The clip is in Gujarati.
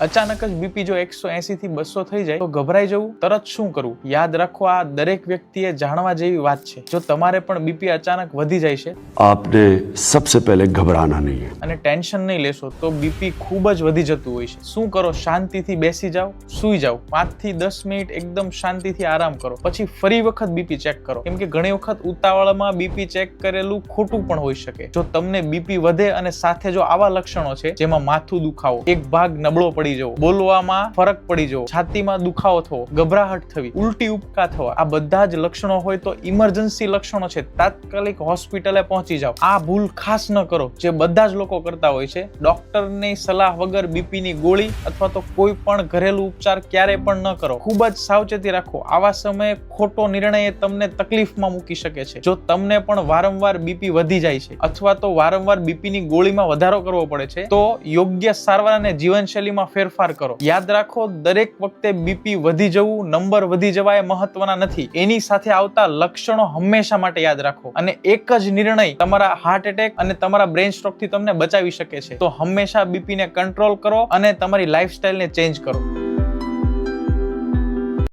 અચાનક જ બીપી જો 180 થી 200 થઈ જાય તો ગભરાઈ જવું, તરત શું કરવું? યાદ રાખો, આ દરેક વ્યક્તિએ જાણવા જેવી વાત છે. જો તમારે પણ બીપી અચાનક વધી જાય છે, आपने सबसे पहले घबराना नहीं है અને ટેન્શન નહીં લેશો તો બીપી ખૂબ જ વધી જતું હોય છે. શું કરો? શાંતિથી બેસી જાઓ, સૂઈ જાઓ, 5 થી 10 મિનિટ એકદમ શાંતિથી આરામ કરો, પછી ફરી વખત બીપી ચેક કરો. કેમ કે ઘણી વખત ઉતાવળમાં બીપી ચેક કરેલું ખોટું પણ હોઈ શકે. જો તમને બીપી વધે અને સાથે જો આવા લક્ષણો છે, જેમાં માથું દુખાવો, એક ભાગ નબળો પડી જવો, બોલવામાં ફરક પડી જવો, છાતીમાં દુખાવો થવો, ગભરાહટ થવી, ઉલટી ઉપકા થવા, આ બધા જ લક્ષણો હોય તો ઇમરજન્સી લક્ષણો છે, તાત્કાલિક હોસ્પિટલે પહોંચી જાઓ. આ ભૂલ ખાસ ન કરો જે બધા જ લોકો કરતા હોય છે. ડોક્ટરની સલાહ વગર બીપીની ગોળી અથવા તો કોઈ પણ ઘરેલું ઉપચાર ક્યારે પણ ન કરો. ખૂબ જ સાવચેતી રાખો. આવા સમયે ખોટો નિર્ણય તમને તકલીફમાં મૂકી શકે છે. જો તમને પણ વારંવાર બીપી વધી જાય છે અથવા તો વારંવાર બીપીની ગોળીમાં વધારો કરવો પડે છે, તો યોગ્ય સારવાર અને જીવનશૈલીમાં ફેરફાર કરો. યાદ રાખો, દરેક વખતે બીપી વધી જવું, નંબર વધી જવા એ મહત્વના નથી. એની સાથે આવતા લક્ષણો હંમેશા માટે યાદ રાખો. અને એક જ નિર્ણય તમારા હાર્ટ એટેક અને તમારા બ્રેન સ્ટ્રોક થી તમને બચાવી શકે છે. તો હંમેશા બીપી ને કંટ્રોલ કરો અને તમારી લાઈફસ્ટાઈલને ચેન્જ કરો.